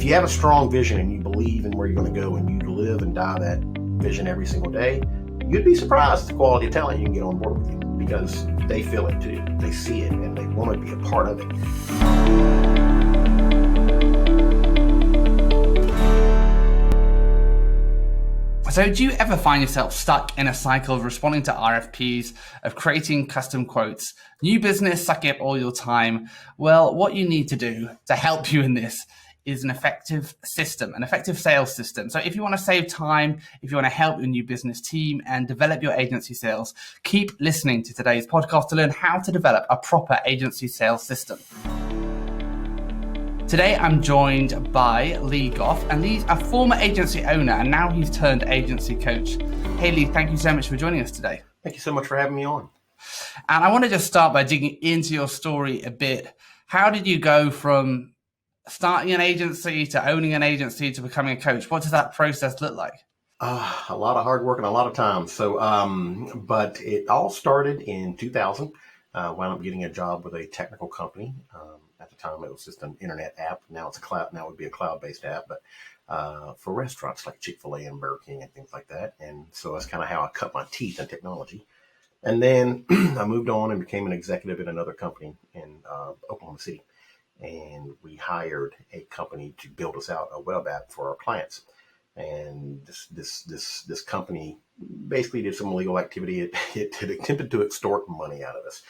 if you have a strong vision and you believe in where you're going to go and you live and die that vision every single day, you'd be surprised at the quality of talent you can get on board with you, because they feel it too. They see it and they want to be a part of it. So do you ever find yourself stuck in a cycle of responding to RFPs, of creating custom quotes, new business sucking up all your time? Well, what you need to do to help you in this is an effective system, an effective sales system. So if you want to save time, if you want to help your new business team and develop your agency sales, keep listening to today's podcast to learn how to develop a proper agency sales system. Today, I'm joined by Lee Goff, and Lee's a former agency owner, and now he's turned agency coach. Hey, Lee, thank you so much for joining us today. Thank you so much for having me on. And I want to just start by digging into your story a bit. How did you go from starting an agency to owning an agency to becoming a coach? What does that process look like? A lot of hard work and a lot of time. But it all started in 2000. Wound up getting a job with a technical company. At the time, it was just an internet app. Now it's a cloud. Now it would be a cloud-based app, but for restaurants like Chick-fil-A and Burger King and things like that. And so that's kind of how I cut my teeth in technology. And then I moved on and became an executive at another company in Oklahoma City. And we hired a company to build us out a web app for our clients. And this company basically did some illegal activity. It attempted to extort money out of us.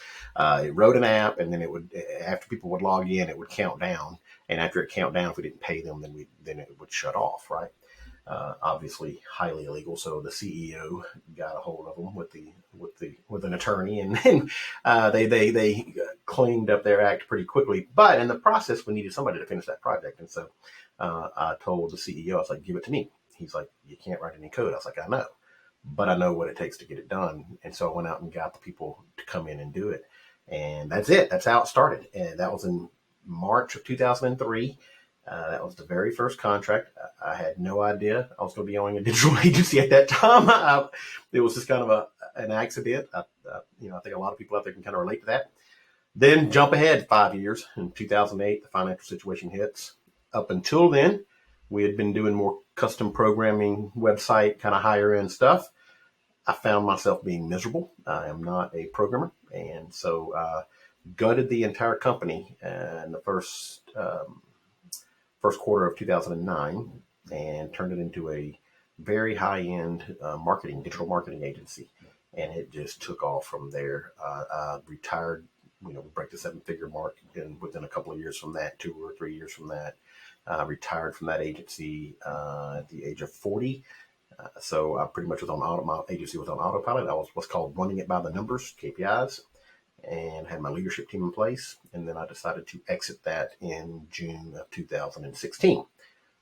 It wrote an app, and then it would, after people would log in, it would count down. And after it count down, if we didn't pay them, then it would shut off, right? Obviously highly illegal. So the CEO got a hold of them with an attorney, and then they cleaned up their act pretty quickly. But in the process, we needed somebody to finish that project, and so I told the CEO, I was like, "Give it to me." He's like, "You can't write any code." I was like, "I know, but I know what it takes to get it done." And so I went out and got the people to come in and do it, and that's it. That's how it started, and that was in March of 2003. That was the very first contract. I had no idea I was going to be owning a digital agency at that time. It was just kind of an accident. I think a lot of people out there can kind of relate to that. Then jump ahead 5 years. In 2008, the financial situation hits. Up until then, we had been doing more custom programming, website, kind of higher end stuff. I found myself being miserable. I am not a programmer. And so gutted the entire company in the first quarter of 2009 and turned it into a very high-end digital marketing agency. And it just took off from there. I retired, we break the 7-figure mark within a couple of years from that, 2 or 3 years from that. Retired from that agency at the age of 40. So I pretty much was my agency was on autopilot. I was what's called running it by the numbers, KPIs, and had my leadership team in place. And then I decided to exit that in June of 2016.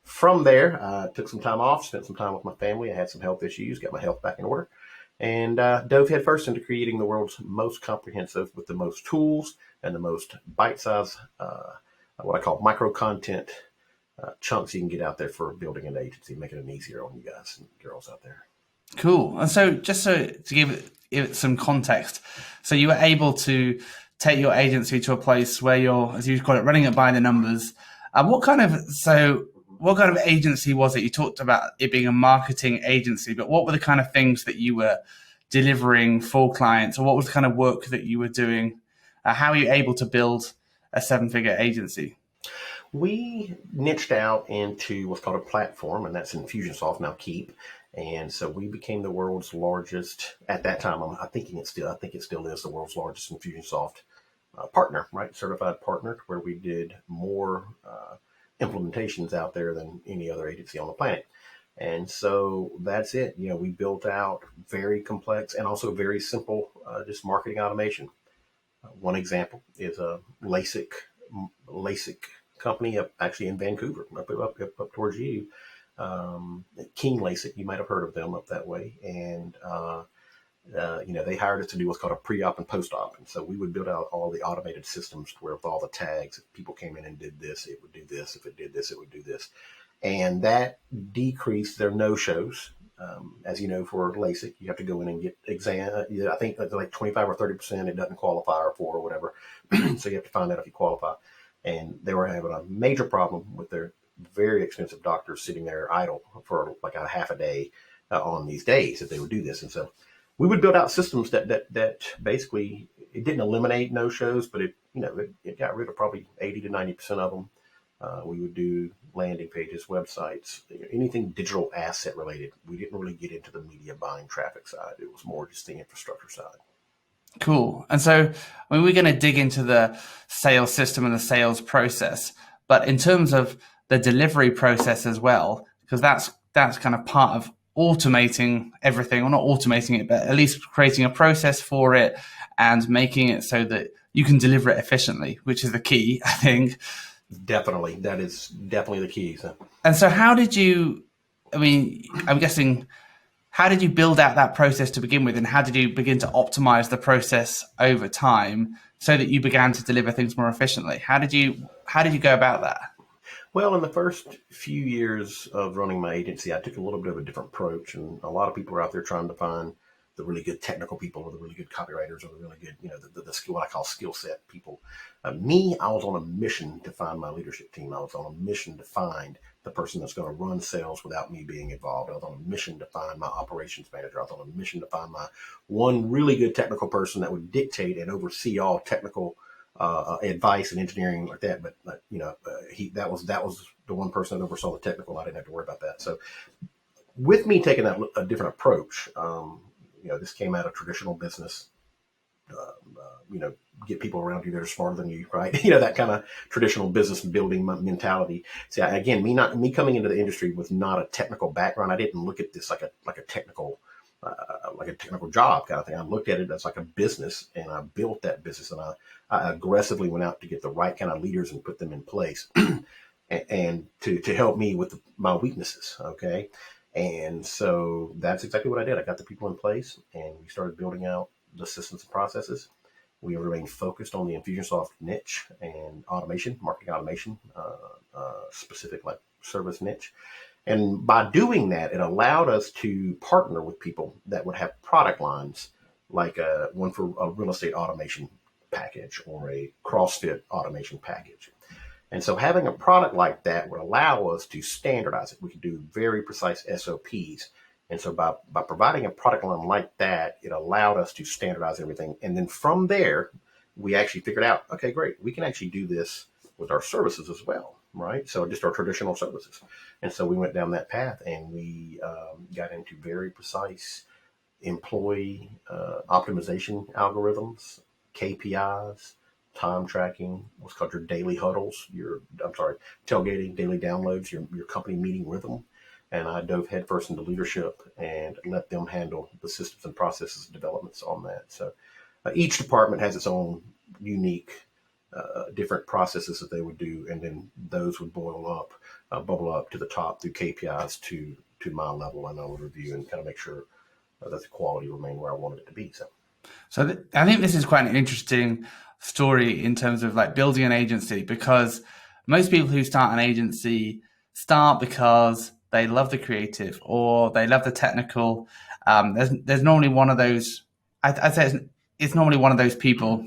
From there, I took some time off, spent some time with my family. I had some health issues, got my health back in order, and dove headfirst into creating the world's most comprehensive, with the most tools and the most bite-sized, what I call micro content chunks you can get out there for building an agency, making it easier on you guys and girls out there. Cool. And so to give it some context, so you were able to take your agency to a place where you're, as you call it, running it by the numbers. What kind of agency was it? You talked about it being a marketing agency, but what were the kind of things that you were delivering for clients, or what was the kind of work that you were doing? How are you able to build a 7-figure agency? We niched out into what's called a platform, and that's Infusionsoft, now Keep. And so we became the world's largest, at that time, I think it still is the world's largest Infusionsoft partner, right? Certified partner, where we did more implementations out there than any other agency on the planet. And so that's it. We built out very complex and also very simple, just marketing automation. One example is a LASIK company actually in Vancouver, up towards you. King LASIK, you might have heard of them up that way. And, they hired us to do what's called a pre-op and post-op. And so we would build out all the automated systems where with all the tags, if people came in and did this, it would do this. If it did this, it would do this. And that decreased their no-shows. As you know, for LASIK, you have to go in and get exam. I think that's like 25 or 30% it doesn't qualify for or whatever. So you have to find out if you qualify. And they were having a major problem with their very expensive doctors sitting there idle for like a half a day on these days that they would do this. And so we would build out systems that basically, it didn't eliminate no shows, but it got rid of probably 80 to 90% of them. We would do landing pages, websites, anything digital asset related. We didn't really get into the media buying traffic side. It was more just the infrastructure side. Cool. And so, I mean, we're going to dig into the sales system and the sales process, but in terms of the delivery process as well, because that's kind of part of automating everything, or not automating it, but at least creating a process for it and making it so that you can deliver it efficiently, which is the key, I think. Definitely. That is definitely the key. So. And so how did you, I mean, I'm guessing, how did you build out that process to begin with, and how did you begin to optimize the process over time so that you began to deliver things more efficiently? How did you go about that? Well, in the first few years of running my agency, I took a little bit of a different approach, and a lot of people are out there trying to find the really good technical people, or the really good copywriters, or the really good, the skill, what I call skill set people. I was on a mission to find my leadership team. I was on a mission to find the person that's going to run sales without me being involved. I was on a mission to find my operations manager. I was on a mission to find my one really good technical person that would dictate and oversee all technical advice and engineering like that. But that was the one person that oversaw the technical. I didn't have to worry about that. So with me taking a different approach, this came out of traditional business. Get people around you that are smarter than you, right? That kind of traditional business building mentality. See, again, me coming into the industry with not a technical background, I didn't look at this like a technical job kind of thing. I looked at it as like a business, and I built that business, and I aggressively went out to get the right kind of leaders and put them in place, and to help me with my weaknesses. Okay. And so that's exactly what I did. I got the people in place, and we started building out the systems and processes. We remained focused on the Infusionsoft niche and automation, marketing automation, specific like service niche. And by doing that, it allowed us to partner with people that would have product lines, like one for a real estate automation package or a CrossFit automation package. And so having a product like that would allow us to standardize it. We could do very precise SOPs. And so by providing a product line like that, it allowed us to standardize everything. And then from there, we actually figured out, okay, great, we can actually do this with our services as well, right? So just our traditional services. And so we went down that path, and we got into very precise employee optimization algorithms, KPIs, time tracking, what's called your daily huddles, tailgating, daily downloads, your company meeting rhythm. And I dove headfirst into leadership and let them handle the systems and processes developments on that. So each department has its own unique, different processes that they would do, and then those would bubble up to the top through KPIs to my level, and I would review and kind of make sure that the quality remained where I wanted it to be. So I think this is quite an interesting story in terms of like building an agency, because most people who start an agency start because they love the creative or they love the technical. There's normally one of those, I'd say it's normally one of those people,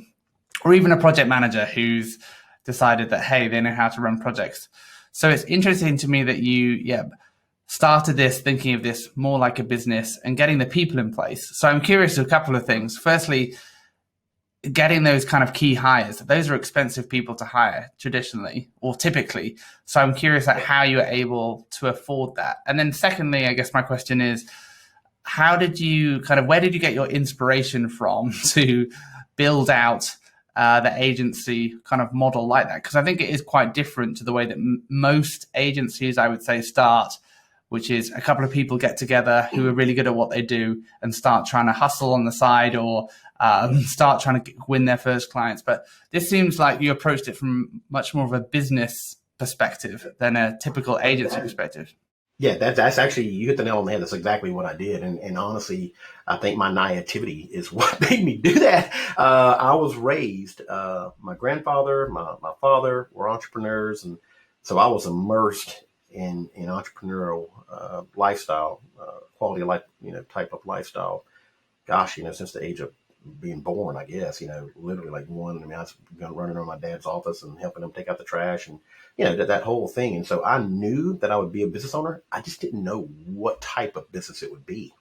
or even a project manager who's decided that, hey, they know how to run projects. So it's interesting to me that you started this thinking of this more like a business and getting the people in place. So I'm curious of a couple of things. Firstly, getting those kind of key hires, those are expensive people to hire traditionally or typically. So I'm curious at how you're able to afford that. And then secondly, I guess my question is, where did you get your inspiration from to build out the agency kind of model like that? Because I think it is quite different to the way that most agencies, I would say, start, which is a couple of people get together who are really good at what they do and start trying to hustle on the side or start trying to win their first clients. But this seems like you approached it from much more of a business perspective than a typical agency perspective. Yeah, that's actually, you hit the nail on the head. That's exactly what I did. And honestly, I think my naivety is what made me do that. I was raised, my grandfather, my father were entrepreneurs. And so I was immersed in entrepreneurial lifestyle, quality of life, type of lifestyle. Gosh, since the age of being born, I guess, literally like one. I mean, I was running around my dad's office and helping him take out the trash and, that whole thing. And so I knew that I would be a business owner. I just didn't know what type of business it would be.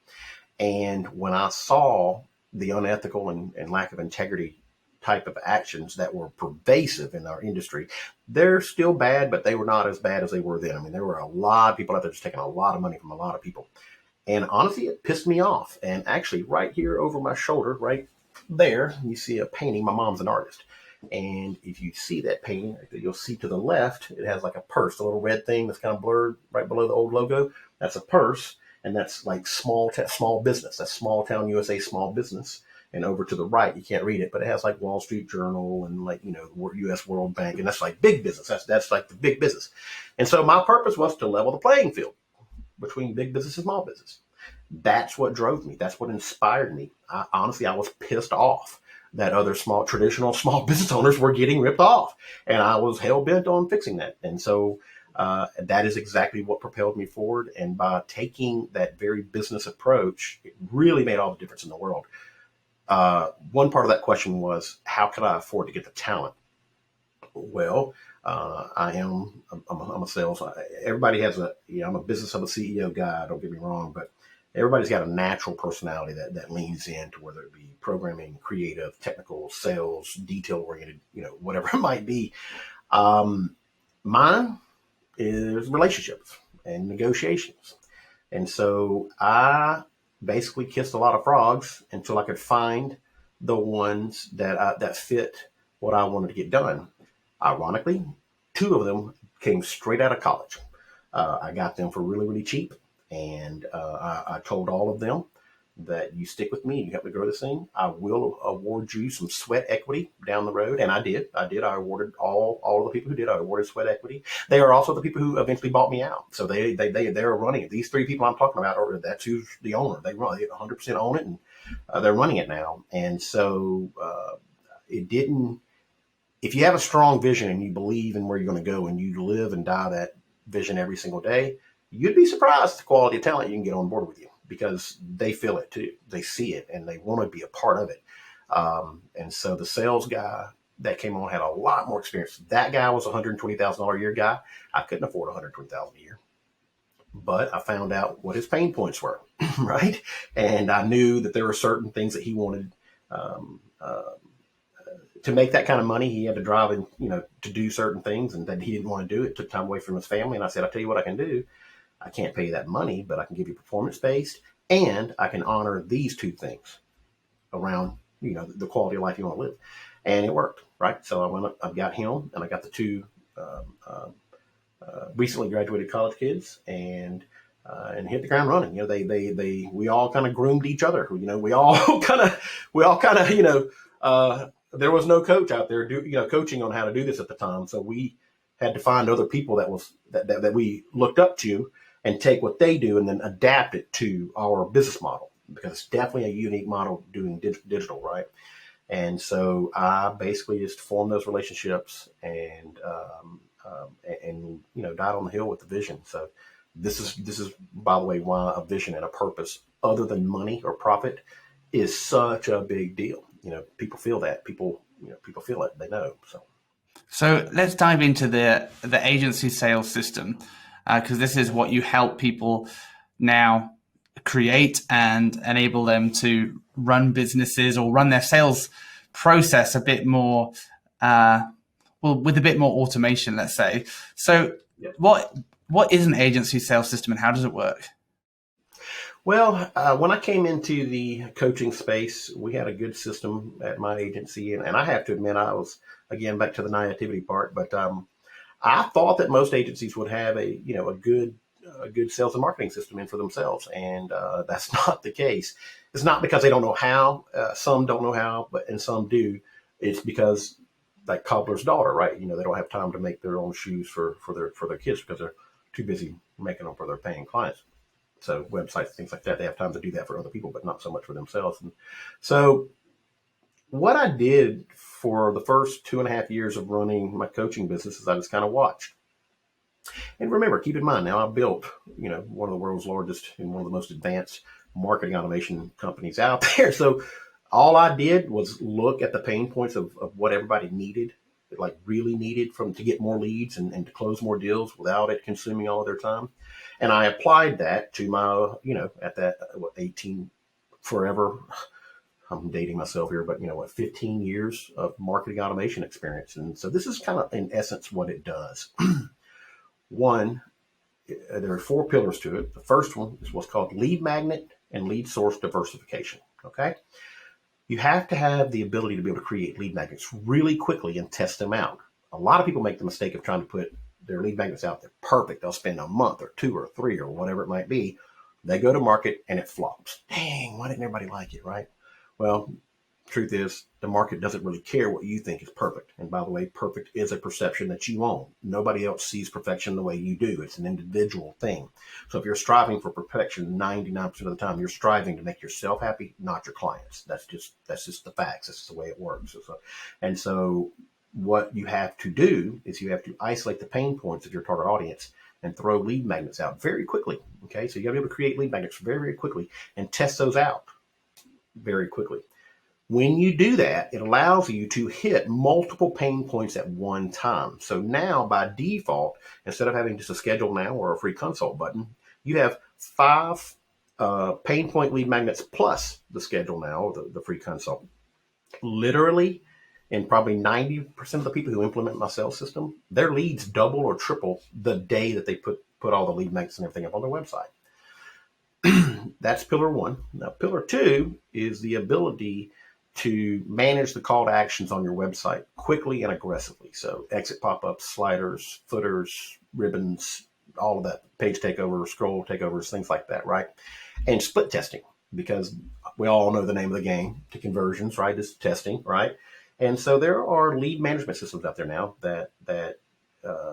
And when I saw the unethical and lack of integrity type of actions that were pervasive in our industry, they're still bad, but they were not as bad as they were then. I mean, there were a lot of people out there just taking a lot of money from a lot of people. And honestly, it pissed me off. And actually, right here over my shoulder, right there, you see a painting. My mom's an artist. And if you see that painting, you'll see to the left, it has like a purse, a little red thing that's kind of blurred right below the old logo. That's a purse. And that's like small business. That's small town USA, small business. And over to the right, you can't read it, but it has like Wall Street Journal and like, U.S. World Bank. And that's like big business. That's like the big business. And so my purpose was to level the playing field between big business and small business. That's what drove me. That's what inspired me. Honestly, I was pissed off that other traditional small business owners were getting ripped off. And I was hell bent on fixing that. And so that is exactly what propelled me forward. And by taking that very business approach, it really made all the difference in the world. One part of that question was, how could I afford to get the talent? Well, I'm a sales. Everybody has I'm a business of a CEO guy. Don't get me wrong, but everybody's got a natural personality that leans into whether it be programming, creative, technical, sales, detail oriented, whatever it might be. Mine is relationships and negotiations. And so I basically kissed a lot of frogs until I could find the ones that fit what I wanted to get done. Ironically, 2 of them came straight out of college. I got them for really, really cheap. And I told all of them that you stick with me and you help me grow this thing, I will award you some sweat equity down the road. And I did. I awarded all of the people who did. I awarded sweat equity. They are also the people who eventually bought me out. So they're running it. These 3 people I'm talking about, that's who's the owner. They 100% own it, and they're running it now. And so it didn't. If you have a strong vision and you believe in where you're going to go and you live and die that vision every single day, you'd be surprised at the quality of talent you can get on board with you, because they feel it too. They see it and they want to be a part of it. And so the sales guy that came on had a lot more experience. That guy was a $120,000 a year guy. I couldn't afford $120,000 a year, but I found out what his pain points were, right? And I knew that there were certain things that he wanted, to make that kind of money. He had to drive and, to do certain things, and that he didn't want to do. It took time away from his family. And I said, I'll tell you what I can do. I can't pay you that money, but I can give you performance-based, and I can honor these 2 things around, the quality of life you want to live. And it worked, right? So I went up, I got him, and I got the 2 recently graduated college kids, and hit the ground running. We all kind of groomed each other. We all kind of, there was no coach out there coaching on how to do this at the time. So we had to find other people that we looked up to and take what they do and then adapt it to our business model, because it's definitely a unique model doing digital, right? And so I basically just formed those relationships and died on the hill with the vision. So this is, by the way, why a vision and a purpose other than money or profit is such a big deal. People feel that. People feel it. They know. So let's dive into the agency sales system, because this is what you help people now create and enable them to run businesses or run their sales process a bit more, with a bit more automation, let's say. So what is an agency sales system and how does it work? Well, when I came into the coaching space, we had a good system at my agency. And I have to admit, I was, again, back to the naivety part, but I thought that most agencies would have a good sales and marketing system in for themselves. And that's not the case. It's not because they don't know how. Some don't know how, and some do. It's because, like cobbler's daughter, right? They don't have time to make their own shoes for their kids because they're too busy making them for their paying clients. So websites, things like that, they have time to do that for other people, but not so much for themselves. And so what I did for the first 2.5 years of running my coaching business is I just kind of watched. And remember, keep in mind, now I built, one of the world's largest and one of the most advanced marketing automation companies out there. So All I did was look at the pain points of what everybody needed, like really needed from to get more leads and to close more deals without it consuming all of their time. And I applied that to my, at that 18 forever. I'm dating myself here, but 15 years of marketing automation experience. And so this is kind of in essence what it does. One, there are 4 pillars to it. The first one is what's called lead magnet and lead source diversification. Okay. You have to have the ability to be able to create lead magnets really quickly and test them out. A lot of people make the mistake of trying to put their lead magnets out there perfect. They'll spend a month or 2 or 3 or whatever it might be. They go to market and it flops. Dang, why didn't everybody like it, right? Well, truth is, the market doesn't really care what you think is perfect. And by the way, perfect is a perception that you own. Nobody else sees perfection the way you do. It's an individual thing. So if you're striving for perfection 99% of the time, you're striving to make yourself happy, not your clients. That's just the facts. That's the way it works. And so what you have to do is you have to isolate the pain points of your target audience and throw lead magnets out very quickly. Okay, so you gotta be able to create lead magnets very, very quickly and test those out very quickly. When you do that, it allows you to hit multiple pain points at one time. So now by default, instead of having just a schedule now or a free consult button, you have 5 pain point lead magnets plus the schedule now, the free consult. Literally, and probably 90% of the people who implement my sales system, their leads double or triple the day that they put all the lead magnets and everything up on their website. That's pillar 1. Now, pillar 2 is the ability to manage the call to actions on your website quickly and aggressively. So exit pop-ups, sliders, footers, ribbons, all of that, page takeovers, scroll takeovers, things like that, right? And split testing, because we all know the name of the game to conversions, right? Is testing, right? And so there are lead management systems out there now that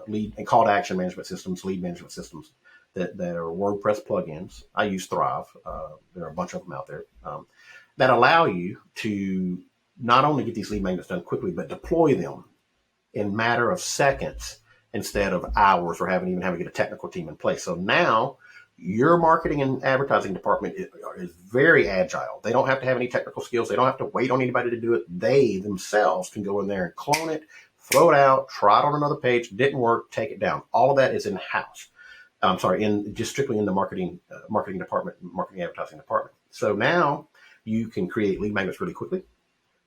lead and call to action management systems, lead management systems that are WordPress plugins. I use Thrive. There are a bunch of them out there that allow you to not only get these lead magnets done quickly, but deploy them in a matter of seconds instead of hours or having to get a technical team in place. So now your marketing and advertising department is very agile. They don't have to have any technical skills. They don't have to wait on anybody to do it. They themselves can go in there and clone it, throw it out, try it on another page. Didn't work, take it down. All of that is in-house. Just strictly in the marketing department, marketing advertising department. So now you can create lead magnets really quickly.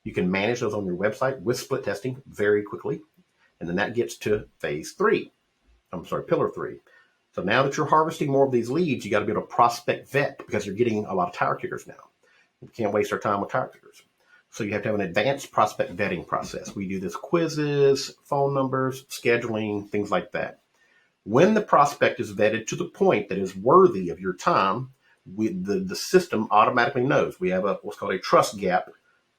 You can manage those on your website with split testing very quickly. And then that gets to pillar 3. So now that you're harvesting more of these leads, you got to be able to prospect vet, because you're getting a lot of tire kickers now. You can't waste our time with tire kickers. So you have to have an advanced prospect vetting process. We do this quizzes, phone numbers, scheduling, things like that. When the prospect is vetted to the point that is worthy of your time, the system automatically knows. We have what's called a trust gap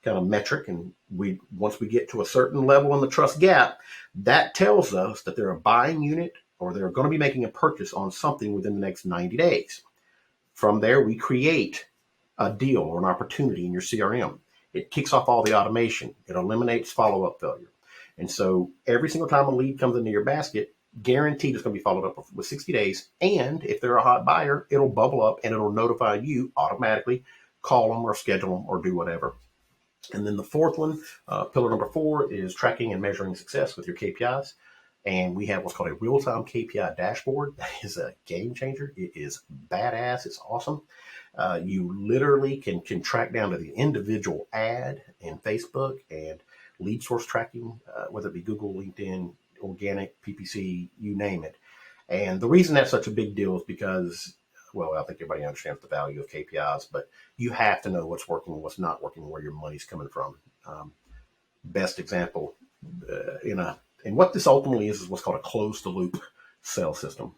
kind of metric, and once we get to a certain level in the trust gap, that tells us that they're a buying unit or they're going to be making a purchase on something within the next 90 days. From there, we create a deal or an opportunity in your CRM. It kicks off all the automation. It eliminates follow-up failure. And so every single time a lead comes into your basket, guaranteed it's going to be followed up with 60 days. And if they're a hot buyer, it'll bubble up and it'll notify you automatically, call them or schedule them or do whatever. And then the fourth one, pillar number 4, is tracking and measuring success with your KPIs. And we have what's called a real-time KPI dashboard. That is a game changer. It is badass. It's awesome. You literally can track down to the individual ad in Facebook and lead source tracking, whether it be Google, LinkedIn, organic, PPC, you name it. And the reason that's such a big deal is because, well, I think everybody understands the value of KPIs, but you have to know what's working, what's not working, where your money's coming from. Best example, and what this ultimately is what's called a closed-the-loop sales system.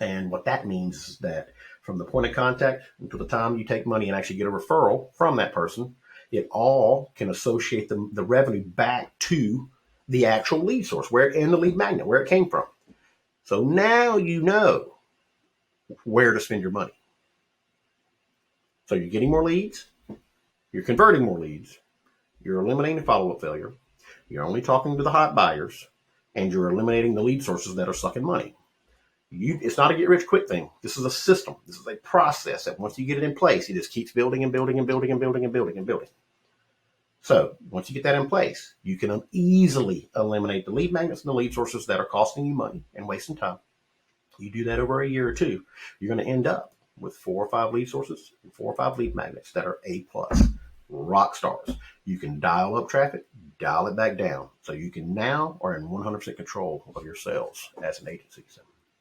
And what that means is that from the point of contact until the time you take money and actually get a referral from that person, it all can associate the revenue back to the actual lead source, where in the lead magnet, where it came from. So now you know where to spend your money. So you're getting more leads, you're converting more leads, you're eliminating follow-up failure, you're only talking to the hot buyers, and you're eliminating the lead sources that are sucking money. It's not a get-rich-quick thing. This is a system. This is a process that once you get it in place, it just keeps building and building and building and building and building and building. So once you get that in place, you can easily eliminate the lead magnets and the lead sources that are costing you money and wasting time. You do that over a year or two, you're going to end up with 4 or 5 lead sources and 4 or 5 lead magnets that are A+, rock stars. You can dial up traffic, dial it back down. So you can now are in 100% control of your sales as an agency.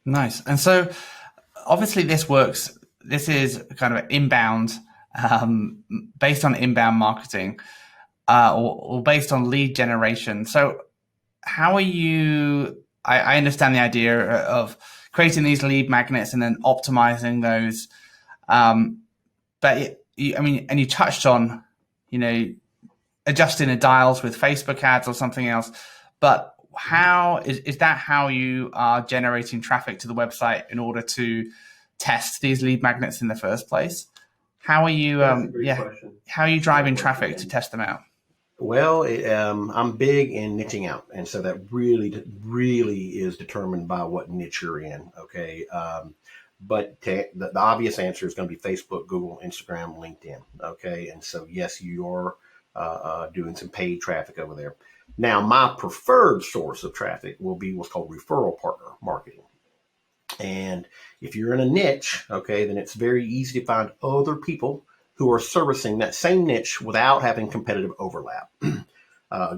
Nice. And so obviously this works. This is kind of inbound, based on inbound marketing, or based on lead generation. So how are you, I understand the idea of creating these lead magnets and then optimizing those. But and you touched on, adjusting the dials with Facebook ads or something else, but how is that how you are generating traffic to the website in order to test these lead magnets in the first place? How are you, how are you driving traffic to test them out? Well, I'm big in niching out. And so that really is determined by what niche you're in. Okay. But the obvious answer is going to be Facebook, Google, Instagram, LinkedIn. Okay. And so, yes, you're doing some paid traffic over there. Now, my preferred source of traffic will be what's called referral partner marketing. And if you're in a niche, okay, then it's very easy to find other people who are servicing that same niche without having competitive overlap.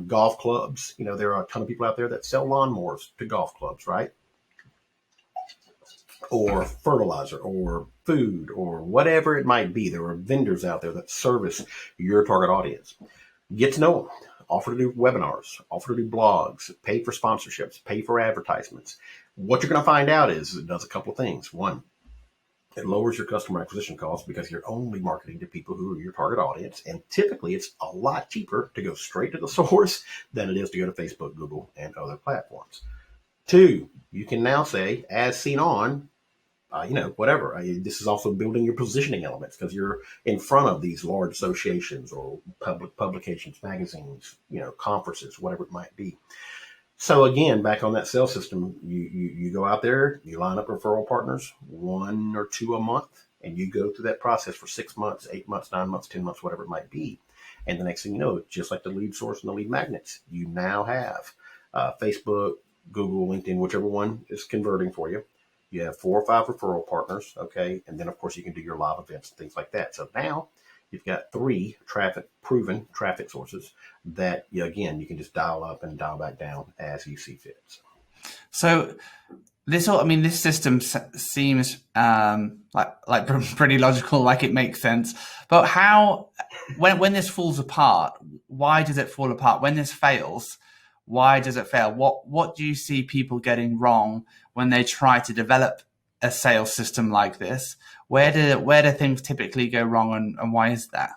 Golf clubs, there are a ton of people out there that sell lawnmowers to golf clubs, right? Or fertilizer or food or whatever it might be. There are vendors out there that service your target audience. Get to know them. Offer to do webinars, offer to do blogs, pay for sponsorships, pay for advertisements. What you're going to find out is it does a couple of things. One, it lowers your customer acquisition costs because you're only marketing to people who are your target audience. And typically it's a lot cheaper to go straight to the source than it is to go to Facebook, Google, and other platforms. 2, you can now say, as seen on, whatever. This is also building your positioning elements because you're in front of these large associations or public publications, magazines, conferences, whatever it might be. So again, back on that sales system, you go out there, you line up referral partners, 1 or 2 a month, and you go through that process for 6 months, 8 months, 9 months, 10 months, whatever it might be. And the next thing you know, just like the lead source and the lead magnets, you now have Facebook, Google, LinkedIn, whichever one is converting for you. You have 4 or 5 referral partners, okay? And then, of course, you can do your live events and things like that. So now you've got 3 proven traffic sources that, again, you can just dial up and dial back down as you see fit. So this system seems like pretty logical, like it makes sense. But how, when this falls apart, why does it fall apart? When this fails, why does it fail? What do you see people getting wrong when they try to develop a sales system like this? Where do things typically go wrong, and why is that?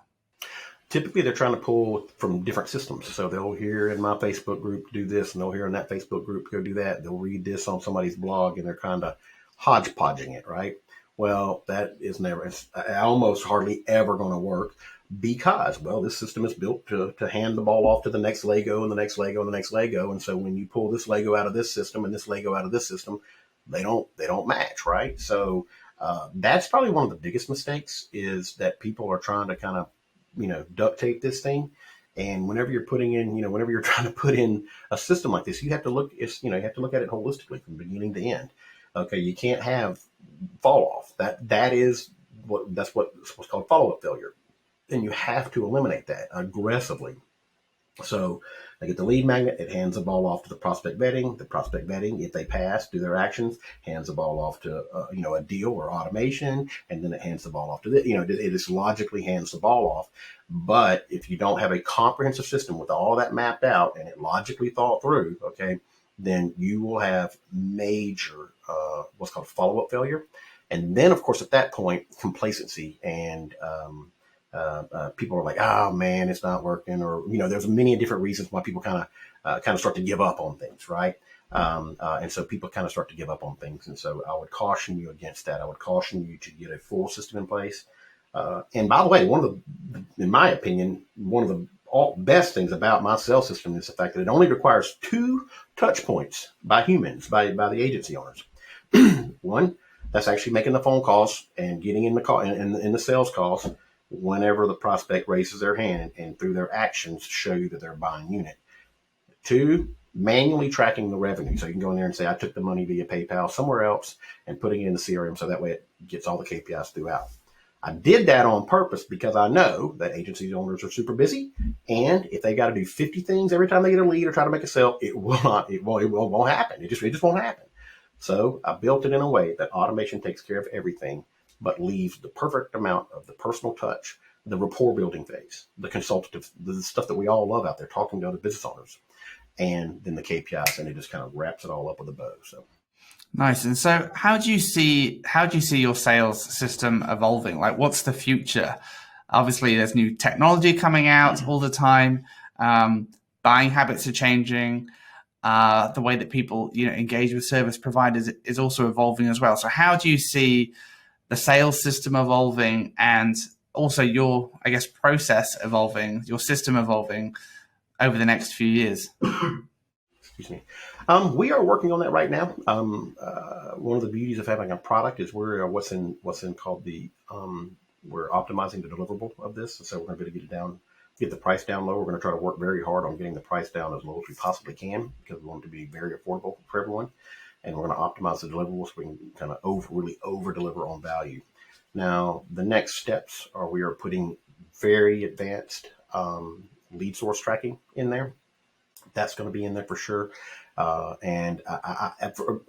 Typically, they're trying to pull from different systems. So they'll hear in my Facebook group do this, and they'll hear in that Facebook group go do that. They'll read this on somebody's blog, and they're kind of hodgepodging it, right? Well, that is it's almost hardly ever going to work because, this system is built to hand the ball off to the next Lego and the next Lego and the next Lego. And so when you pull this Lego out of this system and this Lego out of this system, they don't match, right? So that's probably one of the biggest mistakes is that people are trying to kind of, duct tape this thing. And whenever you're whenever you're trying to put in a system like this, you have to look at it holistically from beginning to end. Okay, you can't have fall off. That's what's called follow-up failure. And you have to eliminate that aggressively. So they get the lead magnet, it hands the ball off to the prospect vetting. The prospect vetting, if they pass, do their actions, hands the ball off to a deal or automation, and then it hands the ball off to it just logically hands the ball off. But if you don't have a comprehensive system with all that mapped out and it logically thought through, okay, then you will have major what's called follow-up failure. And then, of course, at that point, complacency and people are like, oh man, it's not working, or there's many different reasons why people kind of start to give up on things, right? And so people kind of start to give up on things, and so I would caution you against that. I would caution you to get a full system in place. And by the way, in my opinion, one of the best things about my sales system is the fact that it only requires 2 touch points by humans, by the agency owners. One, that's actually making the phone calls and getting in the call in the sales calls. whenever the prospect raises their hand and through their actions show you that they're a buying unit. 2, manually tracking the revenue. So you can go in there and say, I took the money via PayPal somewhere else and putting it in the CRM so that way it gets all the KPIs throughout. I did that on purpose because I know that agency owners are super busy, and if they got to do 50 things every time they get a lead or try to make a sale, it won't happen. It just won't happen. So I built it in a way that automation takes care of everything, but leaves the perfect amount of the personal touch, the rapport building phase, the consultative, the stuff that we all love out there, talking to other business owners, and then the KPIs, and it just kind of wraps it all up with a bow. So. Nice. And so how do you see your sales system evolving? Like, what's the future? Obviously, there's new technology coming out all the time. Buying habits are changing. The way that people, engage with service providers is also evolving as well. So how do you see the sales system evolving, and also your, process evolving, your system evolving over the next few years? Excuse me. We are working on that right now. One of the beauties of having a product is we're we're optimizing the deliverable of this. So we're going to be able to get the price down low. We're going to try to work very hard on getting the price down as low as we possibly can, because we want it to be very affordable for everyone. And we're going to optimize the deliverables so we can kind of really over deliver on value. Now, the next steps are we are putting very advanced lead source tracking in there. That's going to be in there for sure. And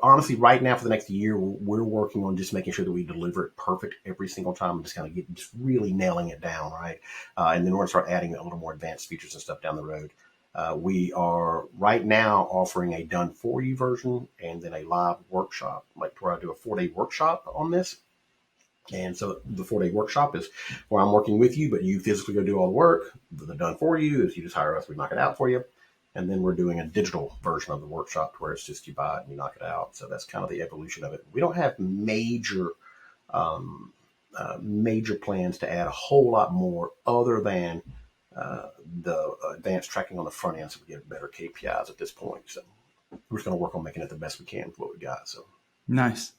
honestly, right now for the next year, we're working on just making sure that we deliver it perfect every single time, and just kind of just really nailing it down, right? And then we're going to start adding a little more advanced features and stuff down the road. We are right now offering a done for you version and then a live workshop, like where I do a 4-day workshop on this. And so the 4-day workshop is where I'm working with you, but you physically go do all the work. The done for you is you just hire us, we knock it out for you. And then we're doing a digital version of the workshop where it's just you buy it and you knock it out. So that's kind of the evolution of it. We don't have major plans to add a whole lot more other than the advanced tracking on the front end, so we get better KPIs at this point. So we're just going to work on making it the best we can with what we got. So nice.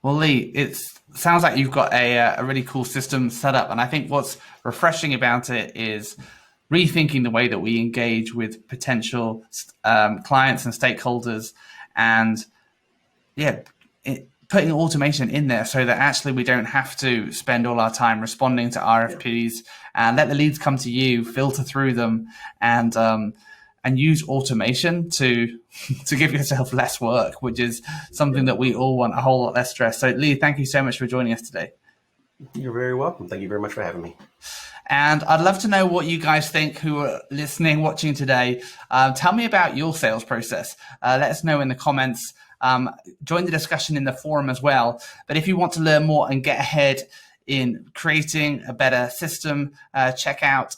Well, Lee, it sounds like you've got a really cool system set up, and I think what's refreshing about it is rethinking the way that we engage with potential clients and stakeholders, and putting automation in there so that actually we don't have to spend all our time responding to RFPs, and let the leads come to you, filter through them, and use automation to give yourself less work, which is something that we all want, a whole lot less stress. So Lee, thank you so much for joining us today. You're very welcome. Thank you very much for having me. And I'd love to know what you guys think who are listening, watching today. Tell me about your sales process. Let us know in the comments. Join the discussion in the forum as well. But if you want to learn more and get ahead in creating a better system, check out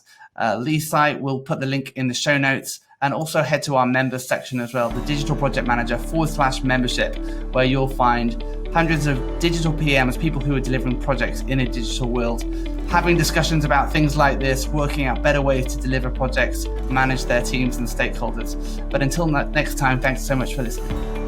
Lee's site. We'll put the link in the show notes. And also head to our members section as well, the Digital Project Manager /membership, where you'll find hundreds of digital PMs, people who are delivering projects in a digital world, having discussions about things like this, working out better ways to deliver projects, manage their teams and stakeholders. But until next time, thanks so much for listening.